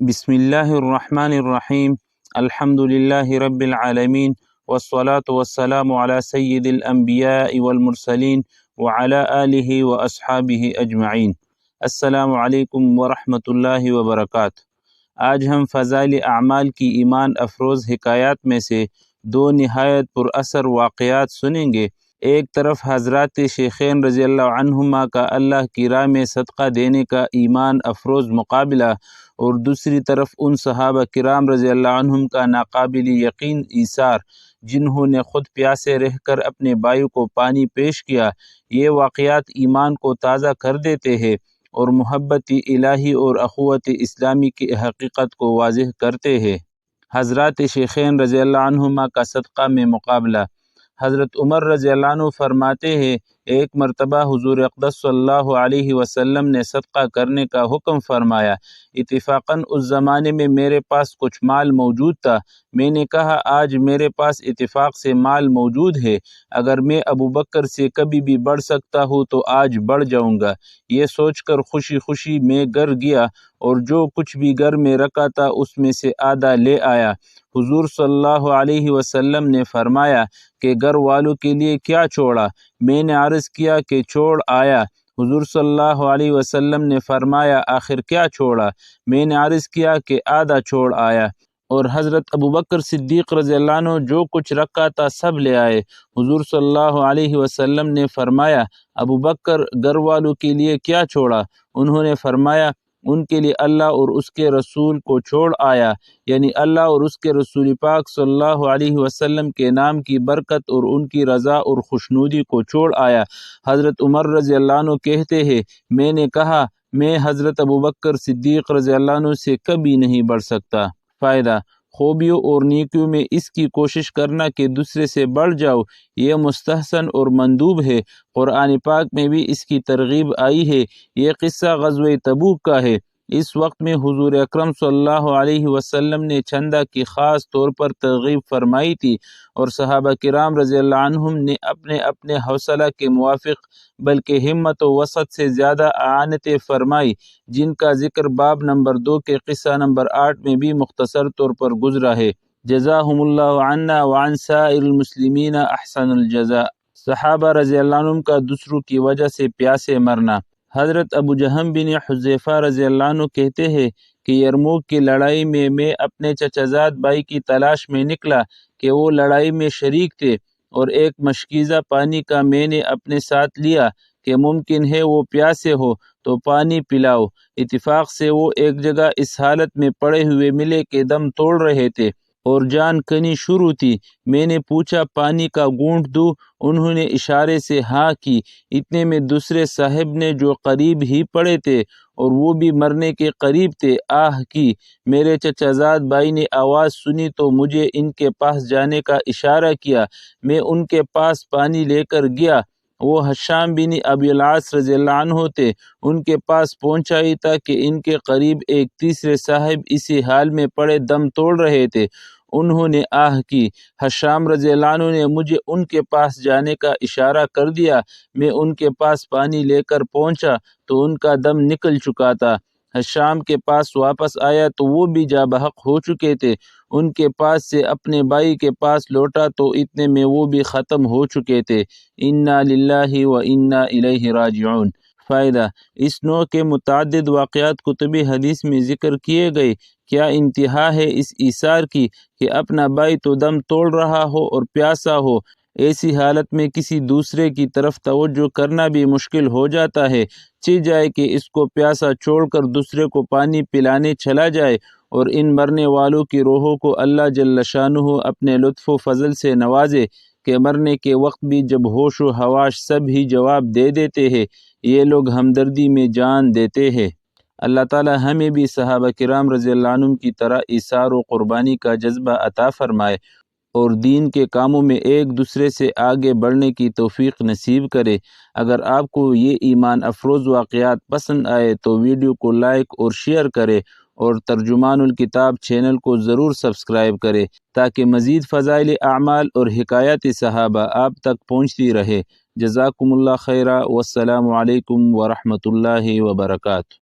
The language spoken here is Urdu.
بسم اللہ الرحمن الرحیم الحمد للہ رب العالمین والصلاة والسلام علی سید الانبیاء والمرسلین وعلی آلہ واصحابہ اجمعین۔ السلام علیکم ورحمۃ اللہ وبرکاتہ۔ آج ہم فضائل اعمال کی ایمان افروز حکایات میں سے دو نہایت پر اثر واقعات سنیں گے۔ ایک طرف حضرات شیخین رضی اللہ عنہما کا اللہ کی راہ میں صدقہ دینے کا ایمان افروز مقابلہ، اور دوسری طرف ان صحابہ کرام رضی اللہ عنہم کا ناقابل یقین ایثار جنہوں نے خود پیاسے رہ کر اپنے بھائیوں کو پانی پیش کیا۔ یہ واقعات ایمان کو تازہ کر دیتے ہیں اور محبت الہی اور اخوت اسلامی کی حقیقت کو واضح کرتے ہیں۔ حضرات شیخین رضی اللہ عنہما کا صدقہ میں مقابلہ۔ حضرت عمر رضی اللہ عنہ فرماتے ہیں، ایک مرتبہ حضور اقدس صلی اللہ علیہ وسلم نے صدقہ کرنے کا حکم فرمایا۔ اتفاقاً اس زمانے میں میرے پاس کچھ مال موجود تھا۔ میں نے کہا، آج میرے پاس اتفاق سے مال موجود ہے، اگر میں ابو بکر سے کبھی بھی بڑھ سکتا ہوں تو آج بڑھ جاؤں گا۔ یہ سوچ کر خوشی خوشی میں گھر گیا اور جو کچھ بھی گھر میں رکھا تھا اس میں سے آدھا لے آیا۔ حضور صلی اللہ علیہ وسلم نے فرمایا کہ گھر والوں کے لیے کیا چھوڑا؟ میں نے عرض کیا کہ چھوڑ آیا۔ حضور صلی اللہ علیہ وسلم نے فرمایا، آخر کیا چھوڑا؟ میں نے عرض کیا کہ آدھا چھوڑ آیا۔ اور حضرت ابوبکر صدیق رضی اللہ عنہ جو کچھ رکھا تھا سب لے آئے۔ حضور صلی اللہ علیہ وسلم نے فرمایا، ابوبکر گھر والوں کے لیے کیا چھوڑا؟ انہوں نے فرمایا، ان کے لیے اللہ اور اس کے رسول کو چھوڑ آیا، یعنی اللہ اور اس کے رسول پاک صلی اللہ علیہ وسلم کے نام کی برکت اور ان کی رضا اور خوشنودی کو چھوڑ آیا۔ حضرت عمر رضی اللہ عنہ کہتے ہیں، میں نے کہا، میں حضرت ابوبکر صدیق رضی اللہ عنہ سے کبھی نہیں بڑھ سکتا۔ فائدہ: خوبیوں اور نیکیوں میں اس کی کوشش کرنا کہ دوسرے سے بڑھ جاؤ، یہ مستحسن اور مندوب ہے۔ قرآن پاک میں بھی اس کی ترغیب آئی ہے۔ یہ قصہ غزوہ تبوک کا ہے۔ اس وقت میں حضور اکرم صلی اللہ علیہ وسلم نے چندہ کی خاص طور پر ترغیب فرمائی تھی، اور صحابہ کرام رضی اللہ عنہم نے اپنے اپنے حوصلہ کے موافق بلکہ ہمت و وسعت سے زیادہ اعانتیں فرمائی، جن کا ذکر باب نمبر 2 کے قصہ نمبر 8 میں بھی مختصر طور پر گزرا ہے۔ جزاہم اللہ عنا وعن سائر المسلمین احسن الجزاء۔ صحابہ رضی اللہ عنہم کا دوسروں کی وجہ سے پیاسے مرنا۔ حضرت ابو جہم بن حذیفہ رضی اللہ عنہ کہتے ہیں کہ یرموک کی لڑائی میں اپنے چچا زاد بھائی کی تلاش میں نکلا کہ وہ لڑائی میں شریک تھے، اور ایک مشکیزہ پانی کا میں نے اپنے ساتھ لیا کہ ممکن ہے وہ پیاسے ہو تو پانی پلاؤ۔ اتفاق سے وہ ایک جگہ اس حالت میں پڑے ہوئے ملے کہ دم توڑ رہے تھے اور جان کنی شروع تھی۔ میں نے پوچھا، پانی کا گھونٹ دوں؟ انہوں نے اشارے سے ہاں کی۔ اتنے میں دوسرے صاحب نے جو قریب ہی پڑے تھے اور وہ بھی مرنے کے قریب تھے، آہ کی۔ میرے چچا زاد بھائی نے آواز سنی تو مجھے ان کے پاس جانے کا اشارہ کیا۔ میں ان کے پاس پانی لے کر گیا۔ وہ ہشام بن ابی العاص رضی اللہ عنہ تھے۔ ان کے پاس پہنچا ہی تھا کہ ان کے قریب ایک تیسرے صاحب اسی حال میں پڑے دم توڑ رہے تھے۔ انہوں نے آہ کی۔ ہشام رضی اللہ عنہ نے مجھے ان کے پاس جانے کا اشارہ کر دیا۔ میں ان کے پاس پانی لے کر پہنچا تو ان کا دم نکل چکا تھا۔ ہشام کے پاس واپس آیا تو وہ بھی جاں بحق ہو چکے تھے۔ ان کے پاس سے اپنے بھائی کے پاس لوٹا تو اتنے میں وہ بھی ختم ہو چکے تھے۔ انا للہ و انا الیہ راجعون۔ فائدہ: اس نوع کے متعدد واقعات کتب حدیث میں ذکر کیے گئے۔ کیا انتہا ہے اس ایثار کی کہ اپنا بھائی تو دم توڑ رہا ہو اور پیاسا ہو، ایسی حالت میں کسی دوسرے کی طرف توجہ کرنا بھی مشکل ہو جاتا ہے۔ جائے کہ اس کو پیاسا چھوڑ کر دوسرے کو پانی پلانے چلا جائے، اور ان مرنے والوں کی روحوں کو اللہ جل شانہ اپنے لطف و فضل سے نوازے کہ مرنے کے وقت بھی جب ہوش و حواس سب ہی جواب دے دیتے ہیں، یہ لوگ ہمدردی میں جان دیتے ہیں۔ اللہ تعالی ہمیں بھی صحابہ کرام رضی اللہ عنہم کی طرح ایثار و قربانی کا جذبہ عطا فرمائے، اور دین کے کاموں میں ایک دوسرے سے آگے بڑھنے کی توفیق نصیب کرے۔ اگر آپ کو یہ ایمان افروز واقعات پسند آئے تو ویڈیو کو لائک اور شیئر کرے، اور ترجمان الکتاب چینل کو ضرور سبسکرائب کرے تاکہ مزید فضائل اعمال اور حکایات صحابہ آپ تک پہنچتی رہے۔ جزاکم اللہ خیرا، والسلام علیکم ورحمۃ اللہ وبرکاتہ۔